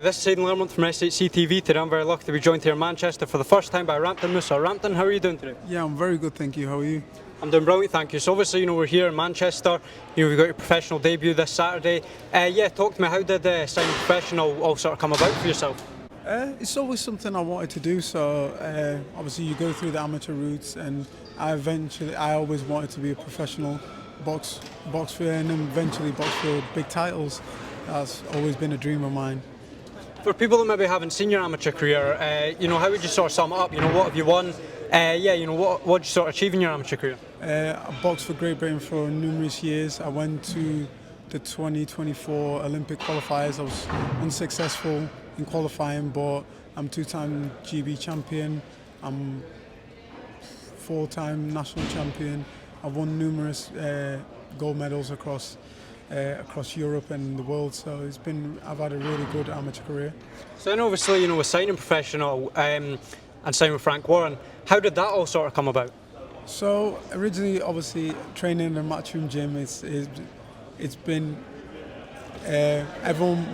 This is Hayden from S8CTV. Today I'm very lucky to be joined here in Manchester for the first time by Ramtin Musah. Ramtin, how are you doing today? Yeah, I'm very good, thank you. How are you? I'm doing brilliant, thank you. So obviously, we're here in Manchester. We've got your professional debut this Saturday. Talk to me, how did signing professional all sort of come about for yourself? It's always something I wanted to do. So obviously, you go through the amateur routes, and I always wanted to be a professional boxer, and then eventually box for big titles. That's always been a dream of mine. For people that maybe haven't seen your amateur career, how would you sort of sum it up? What have you won? What did you sort of achieve in your amateur career? I boxed for Great Britain for numerous years. I went to the 2024 Olympic qualifiers. I was unsuccessful in qualifying, but I'm two-time GB champion. I'm four-time national champion. I've won numerous gold medals across Europe and the world, so I've had a really good amateur career. So then obviously, with signing professional and signing with Frank Warren, how did that all sort of come about? So originally, obviously, training in a matchroom gym, it's been,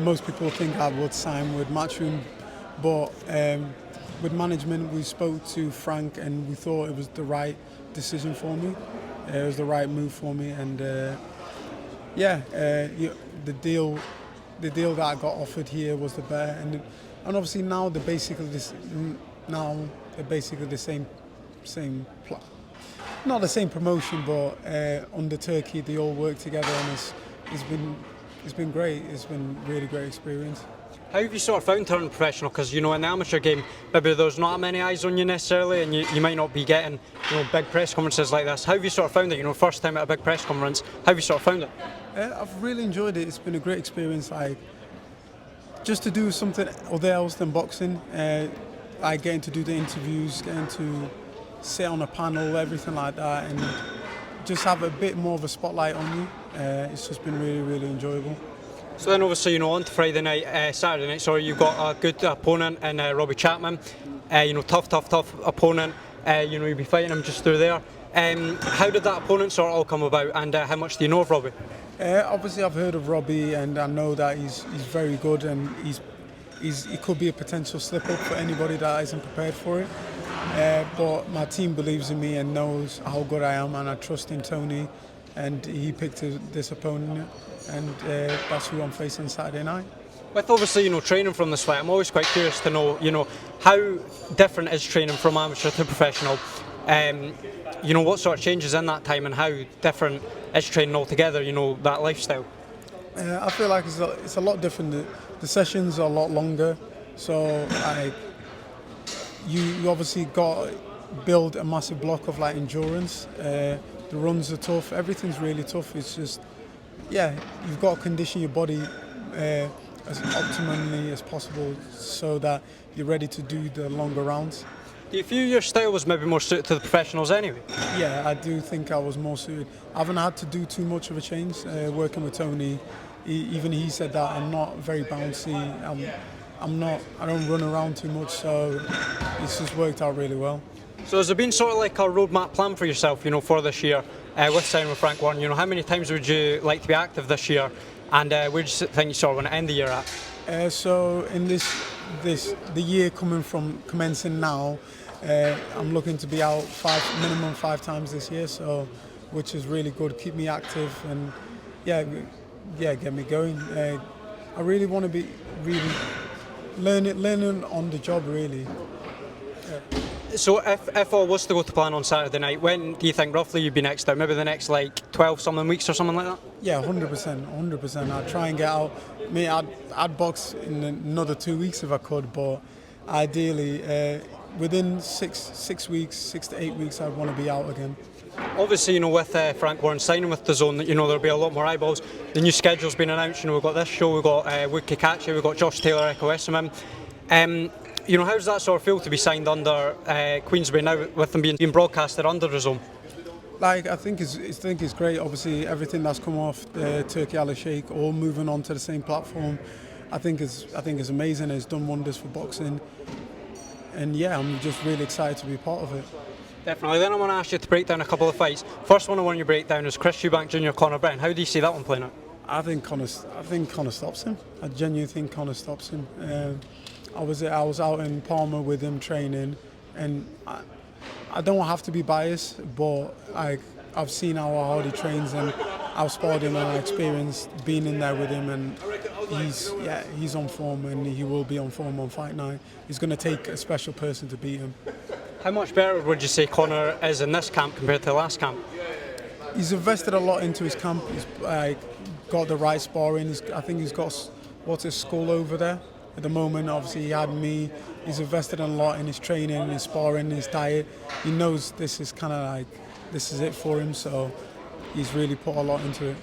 most people think I would sign with matchroom, but with management, we spoke to Frank and we thought it was the right decision for me. It was the right move for me, and the deal that I got offered here was the better, and obviously now they're basically the same not the same promotion, but under Turkey they all work together, and it's been great. It's been a really great experience. How have you sort of found turning professional? Because in the amateur game, maybe there's not many eyes on you necessarily, and you might not be getting big press conferences like this. How have you sort of found it? First time at a big press conference. How have you sort of found it? I've really enjoyed it. It's been a great experience. Just to do something other else than boxing. Getting to do the interviews, getting to sit on a panel, everything like that, and just have a bit more of a spotlight on you. It's just been really, really enjoyable. So then obviously, on to Saturday night, you've got a good opponent in Robbie Chapman. Tough opponent. You'll be fighting him just through there. How did that opponent sort of all come about, and how much do you know of Robbie? Obviously, I've heard of Robbie, and I know that he's very good, and he could be a potential slip-up for anybody that isn't prepared for it. But my team believes in me and knows how good I am, and I trust in Tony, and he picked this opponent, and that's who I'm facing Saturday night. With obviously, training from this fight, I'm always quite curious to know, how different is training from amateur to professional? What sort of changes in that time, and how different is training altogether, that lifestyle? I feel like it's a lot different. The sessions are a lot longer, so you obviously got to build a massive block of endurance. The runs are tough, everything's really tough. It's just, you've got to condition your body as optimally as possible so that you're ready to do the longer rounds. Do you feel your style was maybe more suited to the professionals anyway? Yeah, I do think I was more suited. I haven't had to do too much of a change. Working with Tony, even he said that I'm not very bouncy. I don't run around too much, so it's just worked out really well. So has there been sort of like a roadmap plan for yourself, for this year with signing with Frank Warren? How many times would you like to be active this year, and where do you think you sort of want to end the year at? So in the year commencing now, I'm looking to be out minimum five times this year, so which is really good. Keep me active and get me going. I really want to be really learning on the job really. Yeah. So if all was to go to plan on Saturday night, when do you think roughly you'd be next out? Maybe the next 12 something weeks or something like that? Yeah, 100%. I'd try and get out. I'd box in another 2 weeks if I could, but ideally within 6 weeks, 6 to 8 weeks, I'd want to be out again. Obviously, with Frank Warren signing with DAZN, there'll be a lot more eyeballs. The new schedule's been announced. We've got this show, we've got Wood Kikachi, we've got Josh Taylor Echo Essamim. How does that sort of feel to be signed under Queensberry now, with them being broadcasted under DAZN? I think it's great. Obviously, everything that's come off Turkey Al Sheikh, all moving on to the same platform. I think it's amazing. It's done wonders for boxing, and I'm just really excited to be part of it. Definitely. Then I want to ask you to break down a couple of fights. First one I want you to break down is Chris Eubank Jr. Conor Brown. How do you see that one playing out? I think Conor stops him. I genuinely think Conor stops him. I was out in Palma with him training, and I don't have to be biased, but I've seen how hard he trains, and I've sparred him and I experienced being in there with him, and he's on form, and he will be on form on fight night. It's going to take a special person to beat him. How much better would you say Conor is in this camp compared to the last camp? He's invested a lot into his camp. He's got the right sparring. I think he's got what's his school over there at the moment. Obviously, he had me. He's invested a lot in his training, his sparring, his diet. He knows this is this is it for him. So he's really put a lot into it.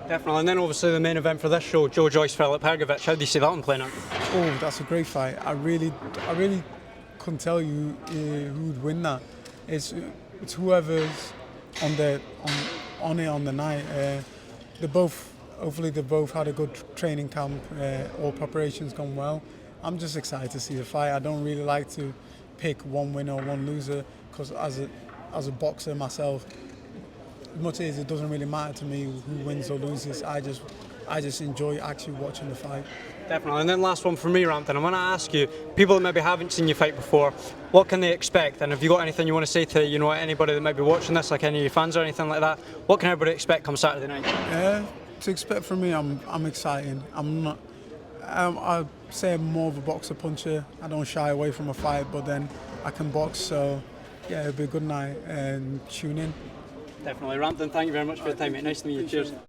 Definitely. And then obviously the main event for this show, Joyce, Hrgovic. How do you see that one playing out? Oh, that's a great fight. I really couldn't tell you who'd win that. It's whoever's on the night. Hopefully they both had a good training camp. All preparations gone well. I'm just excited to see the fight. I don't really like to pick one winner or one loser, because as a boxer myself, as much as it doesn't really matter to me who wins or loses, I just enjoy actually watching the fight. Definitely. And then last one for me, Ramtin. I want to ask you, people that maybe haven't seen you fight before, what can they expect? And have you got anything you want to say to anybody that might be watching this, like any of your fans or anything like that? What can everybody expect come Saturday night? To expect from me, I'm excited. I'm not. I say I'm more of a boxer puncher. I don't shy away from a fight, but then I can box. So yeah, it'll be a good night, and tune in. Definitely. Ramtin, thank you very much for your time, mate. Nice to meet you. Cheers.